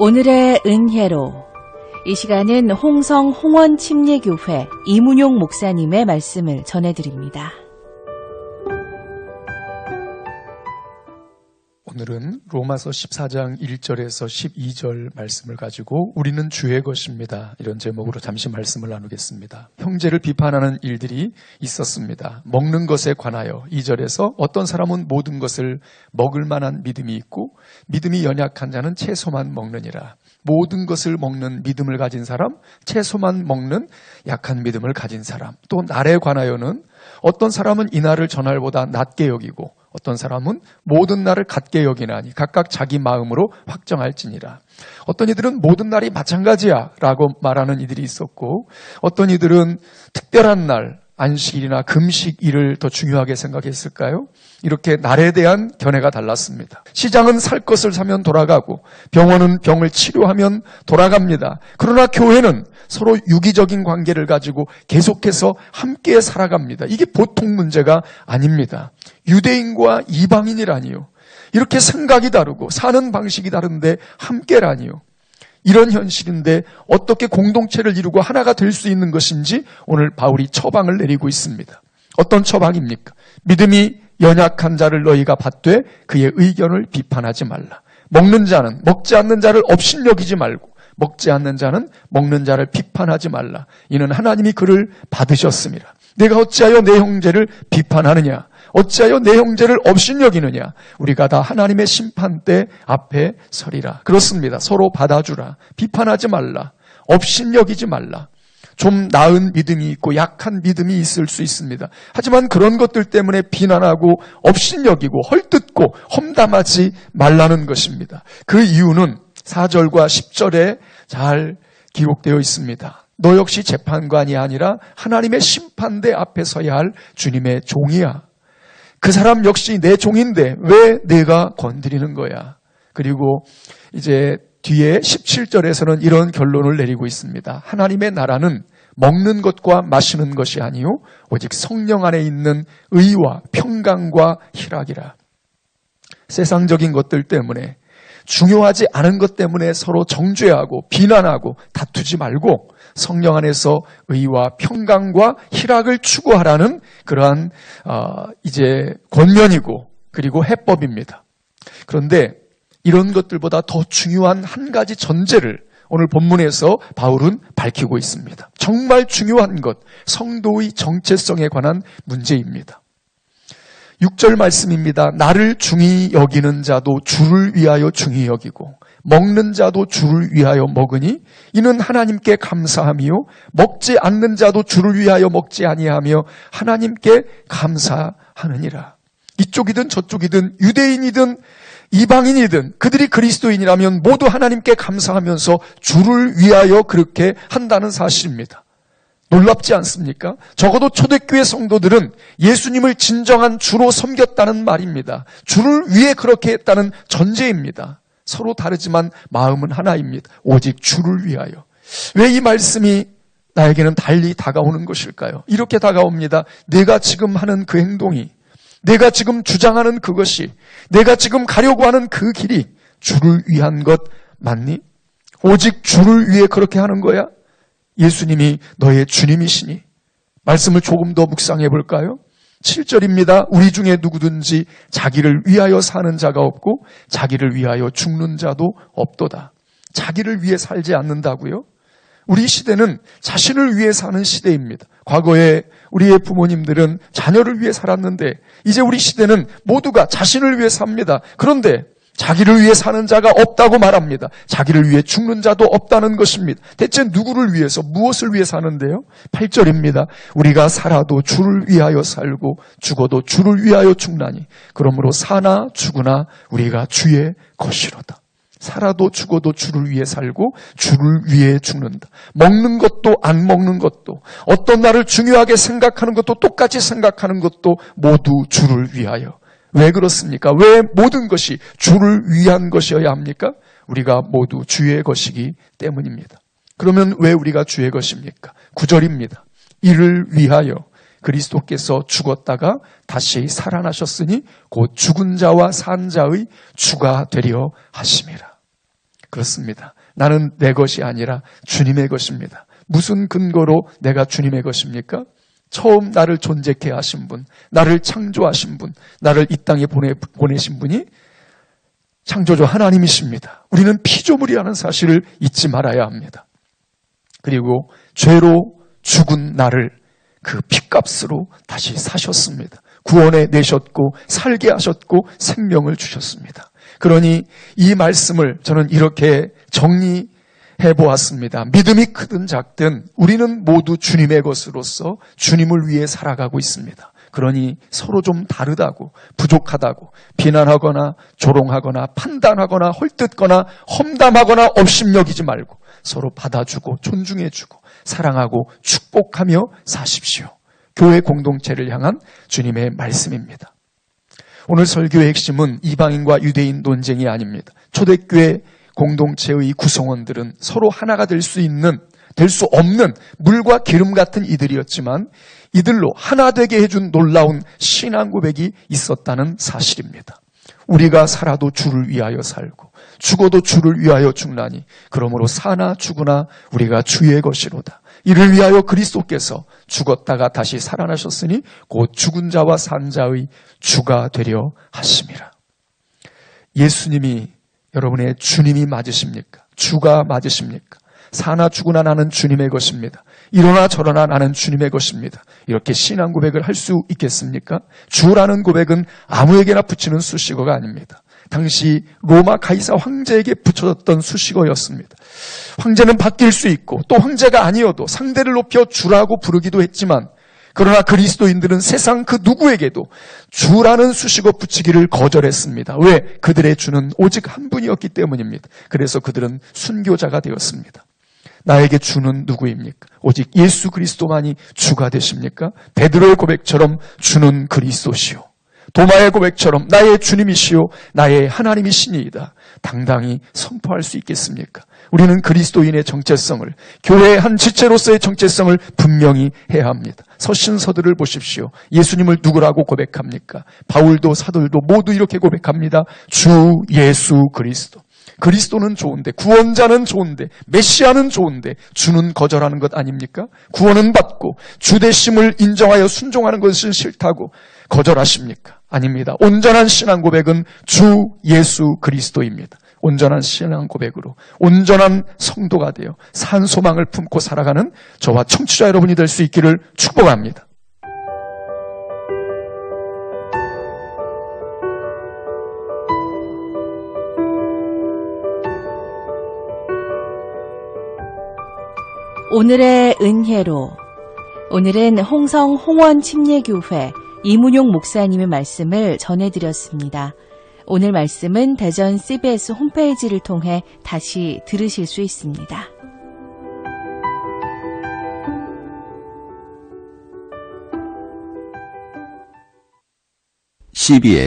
오늘의 은혜로 이 시간은 홍성 홍원침례교회 이문용 목사님의 말씀을 전해드립니다. 오늘은 로마서 14장 1절에서 12절 말씀을 가지고 우리는 주의 것입니다. 이런 제목으로 잠시 말씀을 나누겠습니다. 형제를 비판하는 일들이 있었습니다. 먹는 것에 관하여 2절에서 어떤 사람은 모든 것을 먹을 만한 믿음이 있고 믿음이 연약한 자는 채소만 먹느니라. 모든 것을 먹는 믿음을 가진 사람, 채소만 먹는 약한 믿음을 가진 사람. 또 날에 관하여는 어떤 사람은 이 날을 전날보다 낮게 여기고 어떤 사람은 모든 날을 같게 여기나니 각각 자기 마음으로 확정할지니라. 어떤 이들은 모든 날이 마찬가지야 라고 말하는 이들이 있었고 어떤 이들은 특별한 날, 안식일이나 금식일을 더 중요하게 생각했을까요? 이렇게 날에 대한 견해가 달랐습니다. 시장은 살 것을 사면 돌아가고 병원은 병을 치료하면 돌아갑니다. 그러나 교회는 서로 유기적인 관계를 가지고 계속해서 함께 살아갑니다. 이게 보통 문제가 아닙니다. 유대인과 이방인이라니요. 이렇게 생각이 다르고 사는 방식이 다른데 함께라니요. 이런 현실인데 어떻게 공동체를 이루고 하나가 될 수 있는 것인지 오늘 바울이 처방을 내리고 있습니다. 어떤 처방입니까? 믿음이 연약한 자를 너희가 받되 그의 의견을 비판하지 말라. 먹는 자는 먹지 않는 자를 업신여기지 말고 먹지 않는 자는 먹는 자를 비판하지 말라. 이는 하나님이 그를 받으셨습니다. 내가 어찌하여 내 형제를 비판하느냐? 어찌하여 내 형제를 업신여기느냐? 우리가 다 하나님의 심판대 앞에 서리라. 그렇습니다. 서로 받아주라. 비판하지 말라. 업신여기지 말라. 좀 나은 믿음이 있고 약한 믿음이 있을 수 있습니다. 하지만 그런 것들 때문에 비난하고 업신여기고 헐뜯고 험담하지 말라는 것입니다. 그 이유는 4절과 10절에 잘 기록되어 있습니다. 너 역시 재판관이 아니라 하나님의 심판대 앞에 서야 할 주님의 종이야. 그 사람 역시 내 종인데 왜 내가 건드리는 거야? 그리고 이제 뒤에 17절에서는 이런 결론을 내리고 있습니다. 하나님의 나라는 먹는 것과 마시는 것이 아니요 오직 성령 안에 있는 의와 평강과 희락이라. 세상적인 것들 때문에 중요하지 않은 것 때문에 서로 정죄하고 비난하고 다투지 말고 성령 안에서 의와 평강과 희락을 추구하라는 그러한 이제 권면이고 그리고 해법입니다. 그런데 이런 것들보다 더 중요한 한 가지 전제를 오늘 본문에서 바울은 밝히고 있습니다. 정말 중요한 것, 성도의 정체성에 관한 문제입니다. 6절 말씀입니다. 나를 중히 여기는 자도 주를 위하여 중히 여기고 먹는 자도 주를 위하여 먹으니 이는 하나님께 감사하며 먹지 않는 자도 주를 위하여 먹지 아니하며 하나님께 감사하느니라. 이쪽이든 저쪽이든 유대인이든 이방인이든 그들이 그리스도인이라면 모두 하나님께 감사하면서 주를 위하여 그렇게 한다는 사실입니다. 놀랍지 않습니까? 적어도 초대교회 성도들은 예수님을 진정한 주로 섬겼다는 말입니다. 주를 위해 그렇게 했다는 전제입니다. 서로 다르지만 마음은 하나입니다. 오직 주를 위하여. 왜 이 말씀이 나에게는 달리 다가오는 것일까요? 이렇게 다가옵니다. 내가 지금 하는 그 행동이, 내가 지금 주장하는 그것이, 내가 지금 가려고 하는 그 길이 주를 위한 것 맞니? 오직 주를 위해 그렇게 하는 거야? 예수님이 너의 주님이시니? 말씀을 조금 더 묵상해 볼까요? 7절입니다. 우리 중에 누구든지 자기를 위하여 사는 자가 없고 자기를 위하여 죽는 자도 없도다. 자기를 위해 살지 않는다고요? 우리 시대는 자신을 위해 사는 시대입니다. 과거에 우리의 부모님들은 자녀를 위해 살았는데 이제 우리 시대는 모두가 자신을 위해 삽니다. 그런데 자기를 위해 사는 자가 없다고 말합니다. 자기를 위해 죽는 자도 없다는 것입니다. 대체 누구를 위해서 무엇을 위해 사는데요? 8절입니다. 우리가 살아도 주를 위하여 살고 죽어도 주를 위하여 죽나니 그러므로 사나 죽으나 우리가 주의 것이로다. 살아도 죽어도 주를 위해 살고 주를 위해 죽는다. 먹는 것도 안 먹는 것도 어떤 날을 중요하게 생각하는 것도 똑같이 생각하는 것도 모두 주를 위하여. 왜 그렇습니까? 왜 모든 것이 주를 위한 것이어야 합니까? 우리가 모두 주의 것이기 때문입니다. 그러면 왜 우리가 주의 것입니까? 9절입니다. 이를 위하여 그리스도께서 죽었다가 다시 살아나셨으니 곧 죽은 자와 산 자의 주가 되려 하심이라. 그렇습니다. 나는 내 것이 아니라 주님의 것입니다. 무슨 근거로 내가 주님의 것입니까? 처음 나를 존재케 하신 분, 나를 창조하신 분, 나를 이 땅에 보내신 분이 창조주 하나님이십니다. 우리는 피조물이라는 사실을 잊지 말아야 합니다. 그리고 죄로 죽은 나를 그 핏값으로 다시 사셨습니다. 구원해 내셨고 살게 하셨고 생명을 주셨습니다. 그러니 이 말씀을 저는 이렇게 정리해 보았습니다. 믿음이 크든 작든 우리는 모두 주님의 것으로서 주님을 위해 살아가고 있습니다. 그러니 서로 좀 다르다고, 부족하다고 비난하거나 조롱하거나 판단하거나 헐뜯거나 험담하거나 업심여기지 말고 서로 받아주고 존중해주고 사랑하고 축복하며 사십시오. 교회 공동체를 향한 주님의 말씀입니다. 오늘 설교의 핵심은 이방인과 유대인 논쟁이 아닙니다. 초대교회 공동체의 구성원들은 서로 하나가 될 수 없는 물과 기름 같은 이들이었지만 이들로 하나 되게 해준 놀라운 신앙 고백이 있었다는 사실입니다. 우리가 살아도 주를 위하여 살고 죽어도 주를 위하여 죽나니 그러므로 사나 죽으나 우리가 주의 것이로다. 이를 위하여 그리스도께서 죽었다가 다시 살아나셨으니 곧 죽은 자와 산 자의 주가 되려 하심이라. 예수님이 여러분의 주님이 맞으십니까? 주가 맞으십니까? 사나 죽으나 나는 주님의 것입니다. 이러나 저러나 나는 주님의 것입니다. 이렇게 신앙 고백을 할 수 있겠습니까? 주라는 고백은 아무에게나 붙이는 수식어가 아닙니다. 당시 로마 가이사 황제에게 붙여졌던 수식어였습니다. 황제는 바뀔 수 있고 또 황제가 아니어도 상대를 높여 주라고 부르기도 했지만 그러나 그리스도인들은 세상 그 누구에게도 주라는 수식어 붙이기를 거절했습니다. 왜? 그들의 주는 오직 한 분이었기 때문입니다. 그래서 그들은 순교자가 되었습니다. 나에게 주는 누구입니까? 오직 예수 그리스도만이 주가 되십니까? 베드로의 고백처럼 주는 그리스도시요. 도마의 고백처럼 나의 주님이시요 나의 하나님이시니이다. 당당히 선포할 수 있겠습니까? 우리는 그리스도인의 정체성을, 교회의 한 지체로서의 정체성을 분명히 해야 합니다. 서신서들을 보십시오. 예수님을 누구라고 고백합니까? 바울도 사도들도 모두 이렇게 고백합니다. 주 예수 그리스도. 그리스도는 좋은데, 구원자는 좋은데, 메시아는 좋은데 주는 거절하는 것 아닙니까? 구원은 받고 주 되심을 인정하여 순종하는 것은 싫다고 거절하십니까? 아닙니다. 온전한 신앙 고백은 주 예수 그리스도입니다. 온전한 신앙 고백으로 온전한 성도가 되어 산 소망을 품고 살아가는 저와 청취자 여러분이 될 수 있기를 축복합니다. 오늘의 은혜로, 오늘은 홍성 홍원침례교회 이문용 목사님의 말씀을 전해드렸습니다. 오늘 말씀은 대전 CBS 홈페이지를 통해 다시 들으실 수 있습니다. CBS